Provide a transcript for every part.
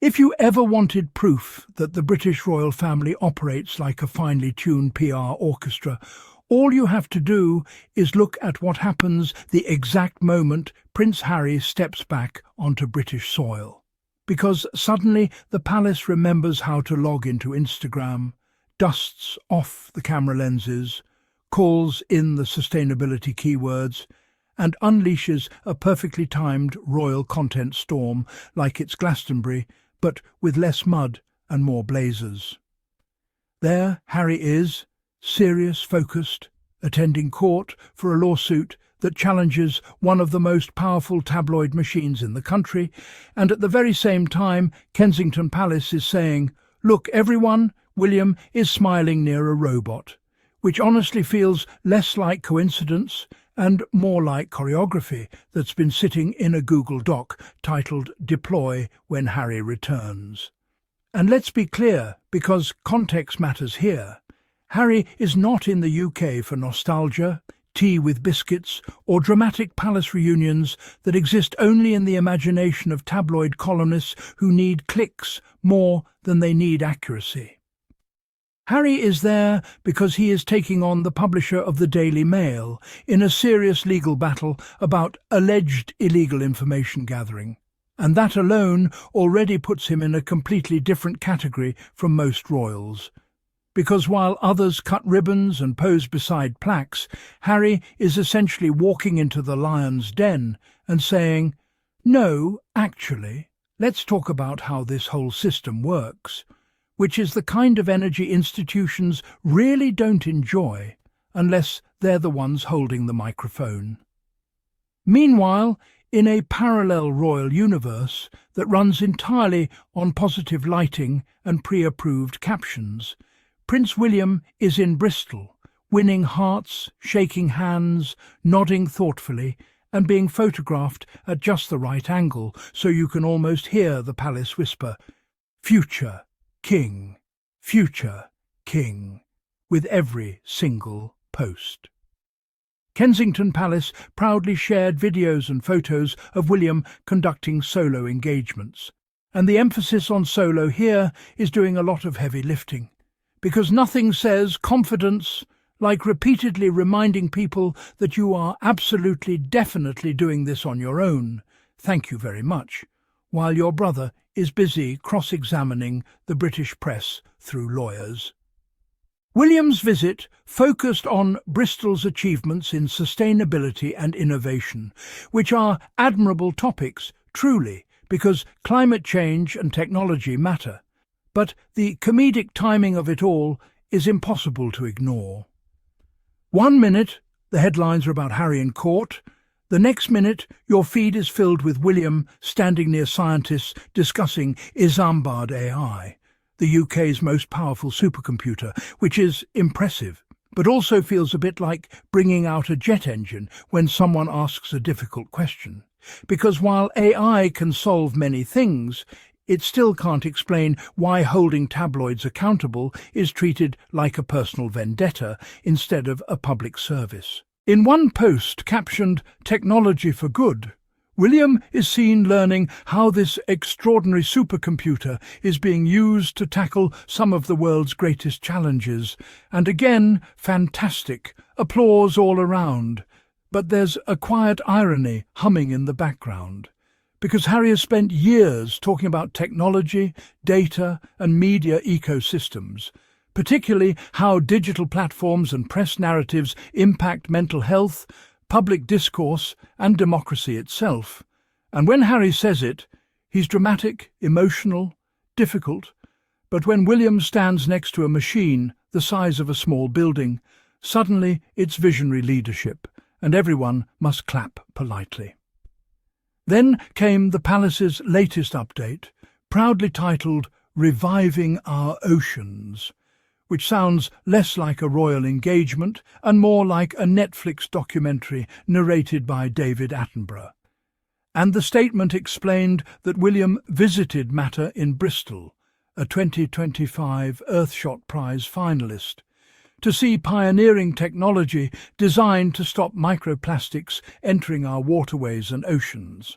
If you ever wanted proof that the British royal family operates like a finely tuned PR orchestra, all you have to do is look at what happens the exact moment Prince Harry steps back onto British soil. Because suddenly the palace remembers how to log into Instagram, dusts off the camera lenses, calls in the sustainability keywords, and unleashes a perfectly timed royal content storm like it's Glastonbury, but with less mud and more blazers. There Harry is, serious, focused, attending court for a lawsuit that challenges one of the most powerful tabloid machines in the country, and at the very same time Kensington Palace is saying, "Look, everyone, William is smiling near a robot," which honestly feels less like coincidence and more like choreography that's been sitting in a Google Doc titled "Deploy when Harry returns." And let's be clear, because context matters here. Harry is not in the UK for nostalgia, tea with biscuits, or dramatic palace reunions that exist only in the imagination of tabloid columnists who need clicks more than they need accuracy. Harry is there because he is taking on the publisher of the Daily Mail in a serious legal battle about alleged illegal information gathering. And that alone already puts him in a completely different category from most royals. Because while others cut ribbons and pose beside plaques, Harry is essentially walking into the lion's den and saying, "No, actually, let's talk about how this whole system works," which is the kind of energy institutions really don't enjoy unless they're the ones holding the microphone. Meanwhile, in a parallel royal universe that runs entirely on positive lighting and pre-approved captions, Prince William is in Bristol, winning hearts, shaking hands, nodding thoughtfully, and being photographed at just the right angle so you can almost hear the palace whisper, "Future King, future King," with every single post. Kensington Palace proudly shared videos and photos of William conducting solo engagements. And the emphasis on solo here is doing a lot of heavy lifting, because nothing says confidence like repeatedly reminding people that you are absolutely definitely doing this on your own, thank you very much, while your brother is busy cross-examining the British press through lawyers. William's visit focused on Bristol's achievements in sustainability and innovation, which are admirable topics, truly, because climate change and technology matter. But the comedic timing of it all is impossible to ignore. 1 minute, the headlines are about Harry in court. The next minute, your feed is filled with William standing near scientists discussing Isambard-AI, the UK's most powerful supercomputer, which is impressive, but also feels a bit like bringing out a jet engine when someone asks a difficult question. Because while AI can solve many things, it still can't explain why holding tabloids accountable is treated like a personal vendetta instead of a public service. In one post captioned "Technology for Good," William is seen learning how this extraordinary supercomputer is being used to tackle some of the world's greatest challenges. And again, fantastic, applause all around. But there's a quiet irony humming in the background. Because Harry has spent years talking about technology, data, and media ecosystems, particularly how digital platforms and press narratives impact mental health, public discourse, and democracy itself. And when Harry says it, he's dramatic, emotional, difficult. But when William stands next to a machine the size of a small building, suddenly it's visionary leadership, and everyone must clap politely. Then came the palace's latest update, proudly titled "Reviving Our Oceans," which sounds less like a royal engagement and more like a Netflix documentary narrated by David Attenborough. And the statement explained that William visited matter in Bristol, a 2025 Earthshot Prize finalist, to see pioneering technology designed to stop microplastics entering our waterways and oceans.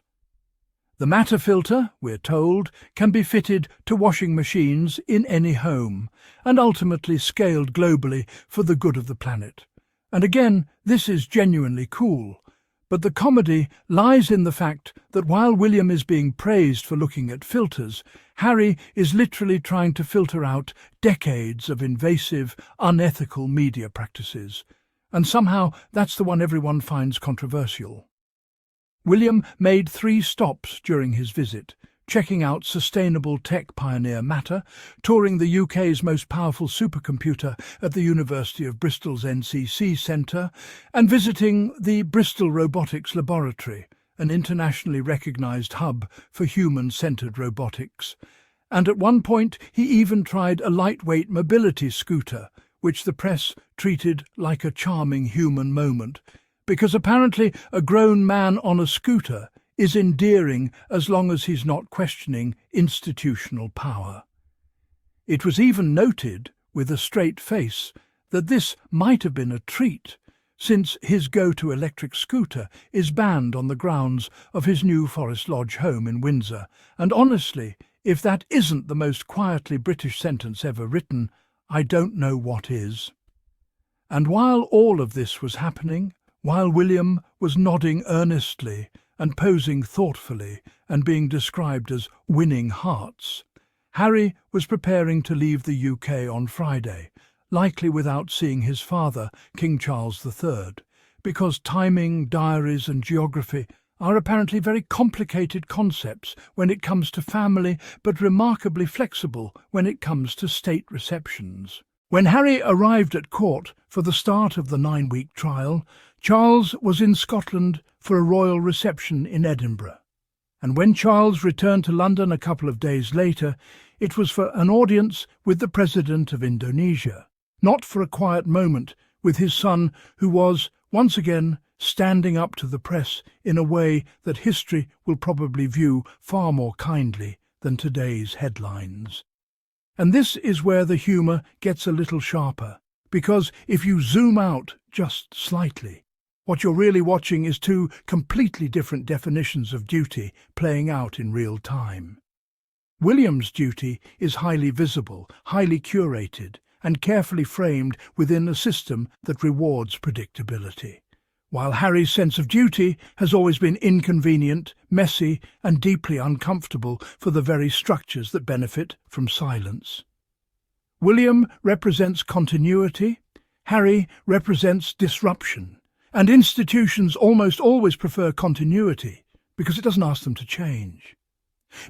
The matter filter, we're told, can be fitted to washing machines in any home, and ultimately scaled globally for the good of the planet. And again, this is genuinely cool. But the comedy lies in the fact that while William is being praised for looking at filters, Harry is literally trying to filter out decades of invasive, unethical media practices. And somehow that's the one everyone finds controversial. William made 3 stops during his visit, checking out sustainable tech pioneer Matter, touring the UK's most powerful supercomputer at the University of Bristol's NCC Centre, and visiting the Bristol Robotics Laboratory, an internationally recognised hub for human-centred robotics. And at one point he even tried a lightweight mobility scooter, which the press treated like a charming human moment, because apparently a grown man on a scooter is endearing as long as he's not questioning institutional power. It was even noted, with a straight face, that this might have been a treat, since his go-to electric scooter is banned on the grounds of his New Forest Lodge home in Windsor, and honestly, if that isn't the most quietly British sentence ever written, I don't know what is. And while all of this was happening, while William was nodding earnestly and posing thoughtfully and being described as winning hearts, Harry was preparing to leave the UK on Friday, likely without seeing his father, King Charles III, because timing, diaries and geography are apparently very complicated concepts when it comes to family, but remarkably flexible when it comes to state receptions. When Harry arrived at court for the start of the 9-week trial, Charles was in Scotland for a royal reception in Edinburgh. And when Charles returned to London a couple of days later, it was for an audience with the President of Indonesia, not for a quiet moment with his son, who was, once again, standing up to the press in a way that history will probably view far more kindly than today's headlines. And this is where the humour gets a little sharper, because if you zoom out just slightly, what you're really watching is 2 completely different definitions of duty playing out in real time. William's duty is highly visible, highly curated, and carefully framed within a system that rewards predictability, while Harry's sense of duty has always been inconvenient, messy, and deeply uncomfortable for the very structures that benefit from silence. William represents continuity, Harry represents disruption, and institutions almost always prefer continuity because it doesn't ask them to change.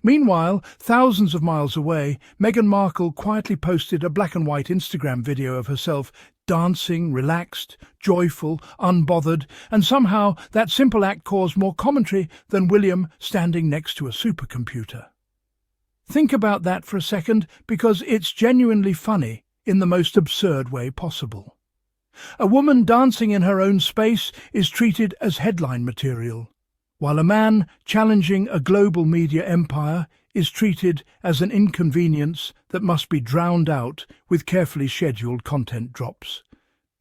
Meanwhile, thousands of miles away, Meghan Markle quietly posted a black and white Instagram video of herself dancing, relaxed, joyful, unbothered, and somehow that simple act caused more commentary than William standing next to a supercomputer. Think about that for a second, because it's genuinely funny in the most absurd way possible. A woman dancing in her own space is treated as headline material, while a man challenging a global media empire is treated as an inconvenience that must be drowned out with carefully scheduled content drops.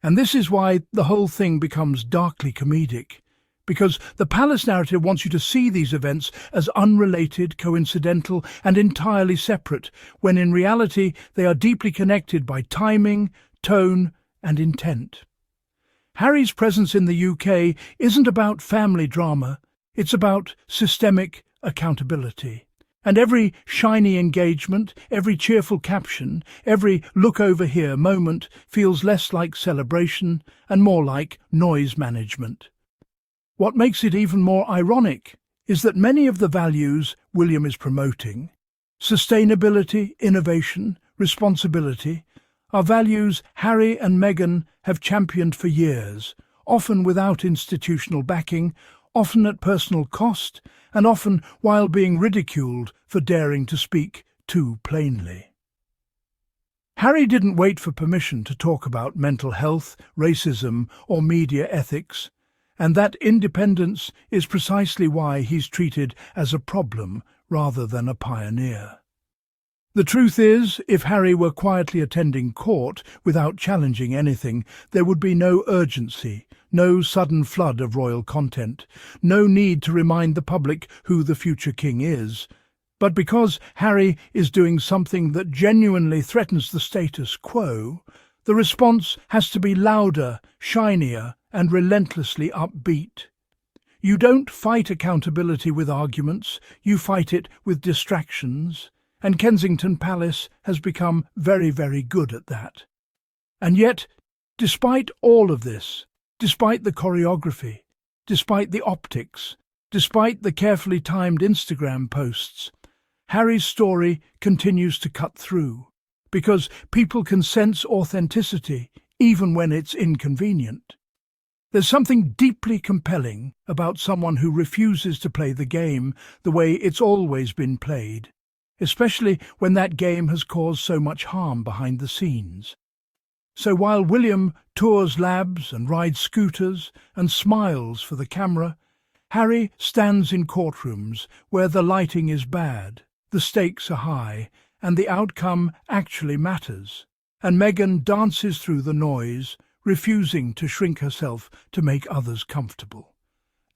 And this is why the whole thing becomes darkly comedic, because the palace narrative wants you to see these events as unrelated, coincidental, and entirely separate, when in reality they are deeply connected by timing, tone, and intent. Harry's presence in the UK isn't about family drama, it's about systemic accountability. And every shiny engagement, every cheerful caption, every look over here moment feels less like celebration and more like noise management. What makes it even more ironic is that many of the values William is promoting, sustainability, innovation, responsibility, are values Harry and Meghan have championed for years, often without institutional backing, often at personal cost, and often while being ridiculed for daring to speak too plainly. Harry didn't wait for permission to talk about mental health, racism, or media ethics, and that independence is precisely why he's treated as a problem rather than a pioneer. The truth is, if Harry were quietly attending court without challenging anything, there would be no urgency, no sudden flood of royal content, no need to remind the public who the future king is. But because Harry is doing something that genuinely threatens the status quo, the response has to be louder, shinier, and relentlessly upbeat. You don't fight accountability with arguments, you fight it with distractions. And Kensington Palace has become very, very good at that. And yet, despite all of this, despite the choreography, despite the optics, despite the carefully timed Instagram posts, Harry's story continues to cut through, because people can sense authenticity even when it's inconvenient. There's something deeply compelling about someone who refuses to play the game the way it's always been played, especially when that game has caused so much harm behind the scenes. So while William tours labs and rides scooters and smiles for the camera, Harry stands in courtrooms where the lighting is bad, the stakes are high, and the outcome actually matters. And Meghan dances through the noise, refusing to shrink herself to make others comfortable.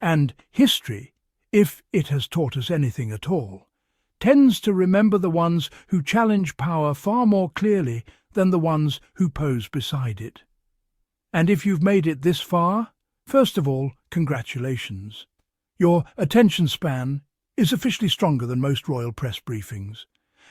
And history, if it has taught us anything at all, tends to remember the ones who challenge power far more clearly than the ones who pose beside it. And if you've made it this far, first of all, congratulations. Your attention span is officially stronger than most royal press briefings.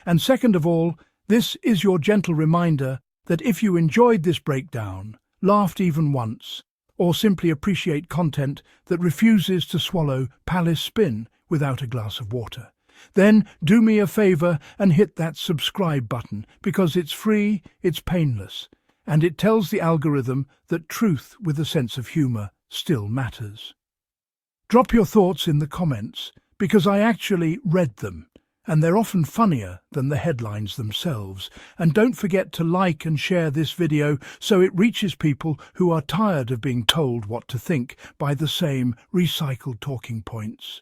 And second of all, this is your gentle reminder that if you enjoyed this breakdown, laughed even once, or simply appreciate content that refuses to swallow palace spin without a glass of water, then do me a favor and hit that subscribe button, because it's free, it's painless, and it tells the algorithm that truth with a sense of humor still matters. Drop your thoughts in the comments, because I actually read them, and they're often funnier than the headlines themselves. And don't forget to like and share this video so it reaches people who are tired of being told what to think by the same recycled talking points.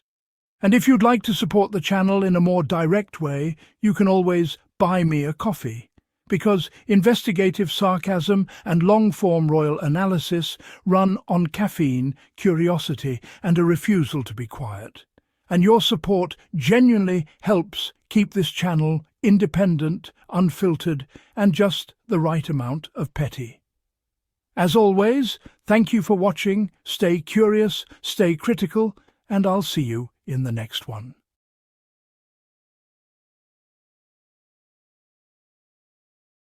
And if you'd like to support the channel in a more direct way, you can always buy me a coffee, because investigative sarcasm and long-form royal analysis run on caffeine, curiosity, and a refusal to be quiet. And your support genuinely helps keep this channel independent, unfiltered, and just the right amount of petty. As always, thank you for watching, stay curious, stay critical, and I'll see you in the next one.